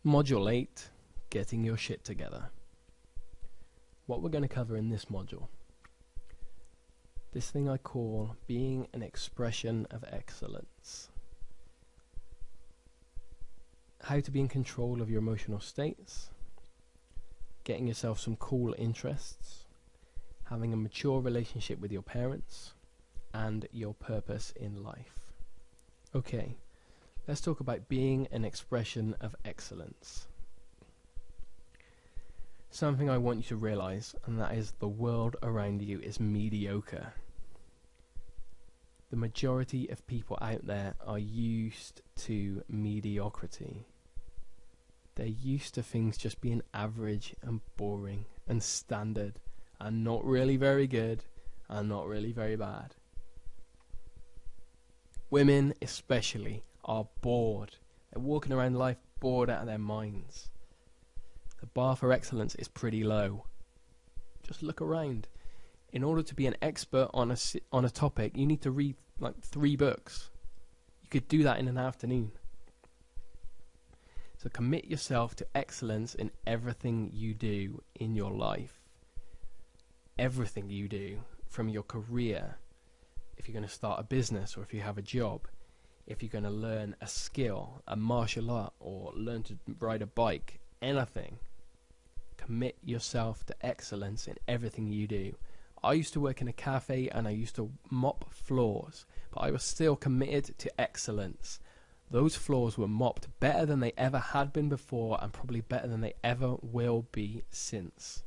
Module 8, Getting Your Shit Together. What we're going to cover in this module, this thing I call being an expression of excellence. How to be in control of your emotional states, getting yourself some cool interests, having a mature relationship with your parents, and your purpose in life. Okay, let's talk about being an expression of excellence. Something I want you to realize, and that is the world around you is mediocre. The majority of people out there are used to mediocrity. They're used to things just being average and boring and standard and not really very good and not really very bad. Women especially are bored. They're walking around life bored out of their minds. The bar for excellence is pretty low. Just look around. In order to be an expert on a topic, you need to read like 3 books. You could do that in an afternoon. So commit yourself to excellence in everything you do in your life. Everything you do, from your career, if you're going to start a business or if you have a job, if you're going to learn a skill, a martial art, or learn to ride a bike, anything. Commit yourself to excellence in everything you do. I used to work in a cafe and I used to mop floors, but I was still committed to excellence. Those floors were mopped better than they ever had been before and probably better than they ever will be since.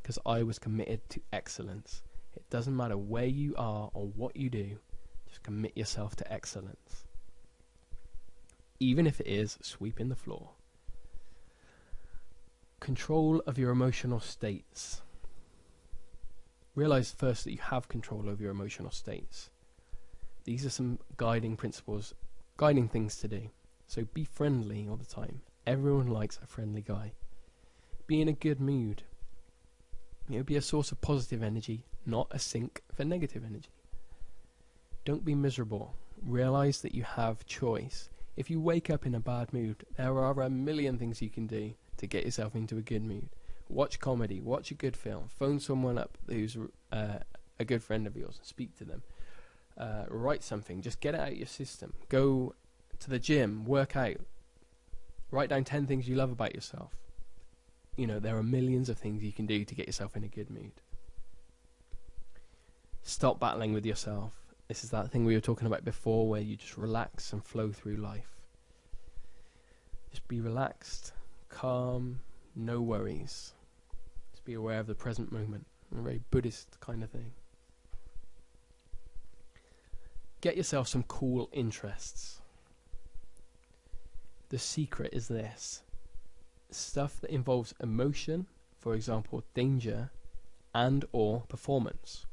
Because I was committed to excellence. It doesn't matter where you are or what you do, just commit yourself to excellence. Even if it is sweeping the floor. Control of your emotional states. Realize first that you have control over your emotional states. These are some guiding principles, guiding things to do. So be friendly all the time. Everyone likes a friendly guy. Be in a good mood. Be a source of positive energy, not a sink for negative energy. Don't be miserable. Realize that you have choice. If you wake up in a bad mood, there are a million things you can do to get yourself into a good mood. Watch comedy, watch a good film, phone someone up who's a good friend of yours and speak to them. Write something, just get it out of your system. Go to the gym, work out. Write down 10 things you love about yourself. There are millions of things you can do to get yourself in a good mood. Stop battling with yourself. This is that thing we were talking about before where you just relax and flow through life. Just be relaxed, calm, no worries. Just be aware of the present moment. A very Buddhist kind of thing. Get yourself some cool interests. The secret is this. Stuff that involves emotion, for example, danger, and or performance.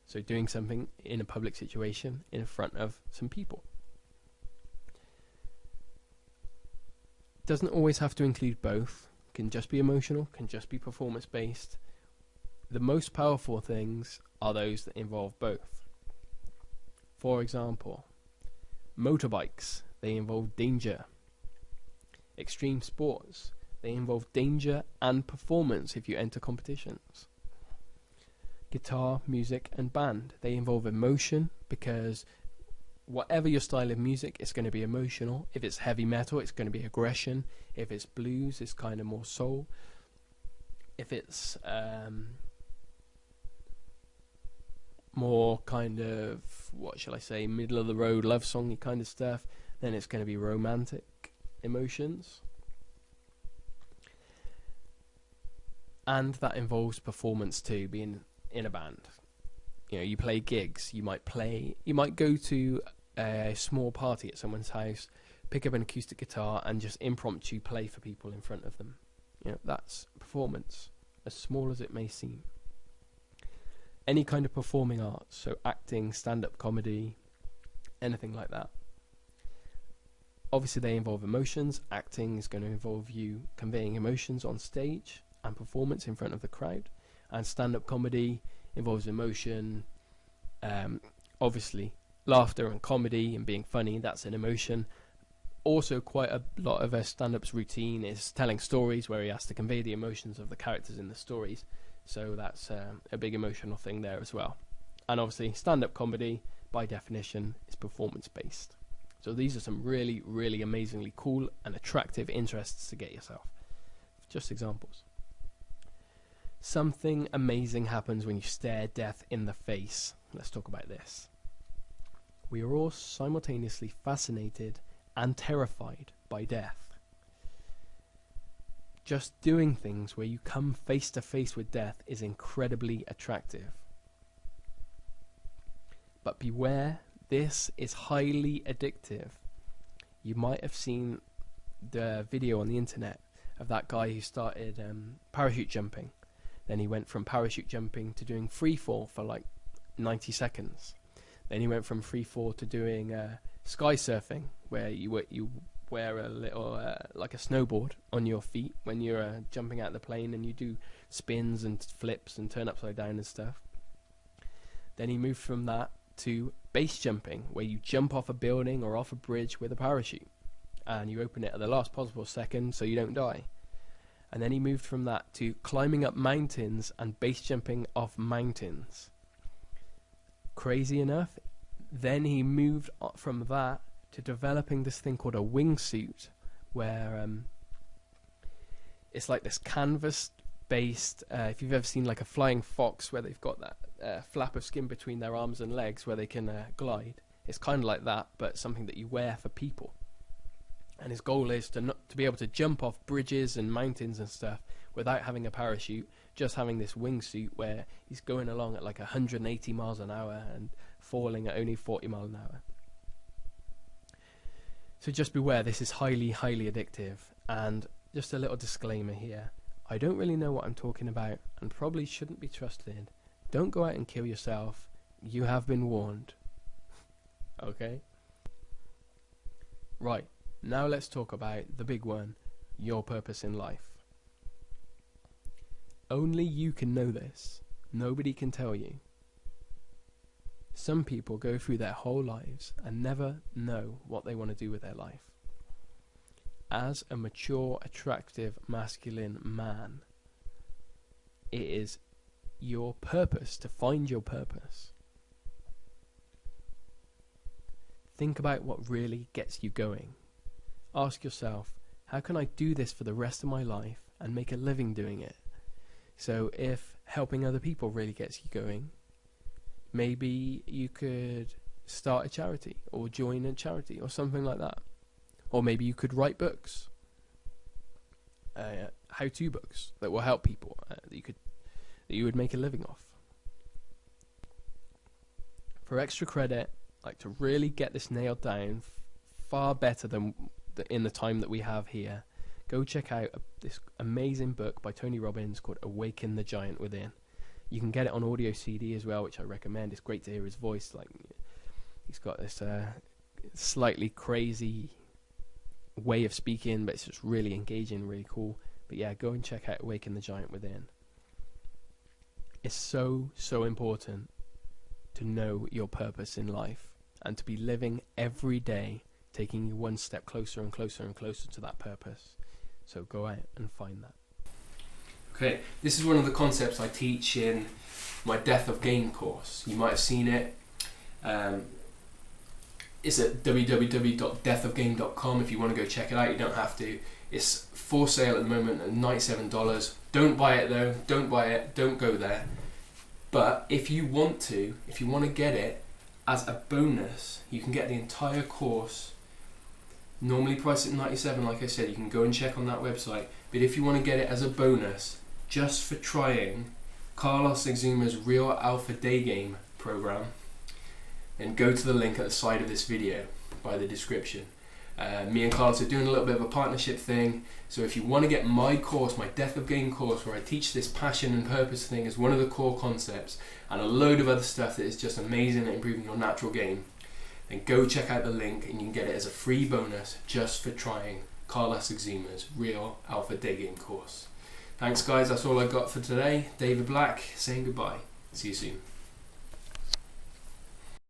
So doing something in a public situation in front of some people. Doesn't always have to include both. Can just be emotional, can just be performance based. The most powerful things are those that involve both. For example, motorbikes, they involve danger. Extreme sports, they involve danger and performance if you enter competitions. Guitar, music and band, they involve emotion because whatever your style of music, it's going to be emotional. If it's heavy metal, it's going to be aggression. If it's blues, it's kind of more soul. If it's more kind of, middle of the road love songy kind of stuff, then it's going to be romantic emotions. And that involves performance too, being in a band. You play gigs, you might go to a small party at someone's house, pick up an acoustic guitar and just impromptu play for people in front of them. That's performance, as small as it may seem. Any kind of performing arts, so acting, stand-up comedy, anything like that. Obviously they involve emotions. Acting is going to involve you conveying emotions on stage and performance in front of the crowd. And stand-up comedy involves emotion. Obviously, laughter and comedy and being funny, that's an emotion. also quite a lot of a stand-up's routine is telling stories where he has to convey the emotions of the characters in the stories. So that's a big emotional thing there as well. And obviously, stand-up comedy, by definition, is performance-based. So these are some really, really amazingly cool and attractive interests to get yourself. Just examples. Something amazing happens when you stare death in the face. Let's talk about this. We are all simultaneously fascinated and terrified by death. Just doing things where you come face to face with death is incredibly attractive. But beware, this is highly addictive. You might have seen the video on the internet of that guy who started parachute jumping. Then he went from parachute jumping to doing free fall for like 90 seconds. Then he went from free fall to doing sky surfing, where you wear a little like a snowboard on your feet when you're jumping out of the plane, and you do spins and flips and turn upside down and stuff. Then he moved from that to base jumping, where you jump off a building or off a bridge with a parachute, and you open it at the last possible second so you don't die. And then he moved from that to climbing up mountains and base jumping off mountains. Crazy enough, then he moved from that to developing this thing called a wingsuit, where it's like this canvas-based, if you've ever seen like a flying fox where they've got that flap of skin between their arms and legs where they can glide, it's kind of like that, but something that you wear for people. And his goal is to be able to jump off bridges and mountains and stuff without having a parachute, just having this wingsuit where he's going along at like 180 miles an hour and falling at only 40 miles an hour. So just beware, this is highly, highly addictive. And just a little disclaimer here, I don't really know what I'm talking about and probably shouldn't be trusted. Don't go out and kill yourself. You have been warned. Okay? Right. Now let's talk about the big one, your purpose in life. Only you can know this. Nobody can tell you. Some people go through their whole lives and never know what they want to do with their life. As a mature, attractive, masculine man, it is your purpose to find your purpose. Think about what really gets you going. Ask yourself, how can I do this for the rest of my life and make a living doing it? So if helping other people really gets you going, maybe you could start a charity or join a charity or something like that. Or maybe you could write books, how-to books that will help people that you would make a living off. For extra credit, like to really get this nailed down far better than in the time that we have here, go check out this amazing book by Tony Robbins called Awaken the Giant Within. You can get it on audio CD as well, which I recommend. It's great to hear his voice. Like, he's got this slightly crazy way of speaking, but it's just really engaging, really cool. But yeah, go and check out Awaken the Giant Within. It's so, so important to know your purpose in life and to be living every day taking you one step closer and closer and closer to that purpose. So go out and find that. Okay, this is one of the concepts I teach in my Death of Game course. You might have seen it. It's at www.deathofgame.com. If you want to go check it out, you don't have to. It's for sale at the moment at $97. Don't buy it though. Don't buy it. Don't go there. But if you want to get it as a bonus, you can get the entire course. Normally priced at $97, like I said. You can go and check on that website. But if you want to get it as a bonus, just for trying Carlos Exuma's Real Alpha Day Game program, then go to the link at the side of this video by the description. Me and Carlos are doing a little bit of a partnership thing, so if you want to get my course, my Death of Game course, where I teach this passion and purpose thing as one of the core concepts, and a load of other stuff that is just amazing at improving your natural game, then go check out the link and you can get it as a free bonus just for trying Carlos Exuma's Real Alpha Day Game course. Thanks guys, that's all I got for today. David Black saying goodbye. See you soon.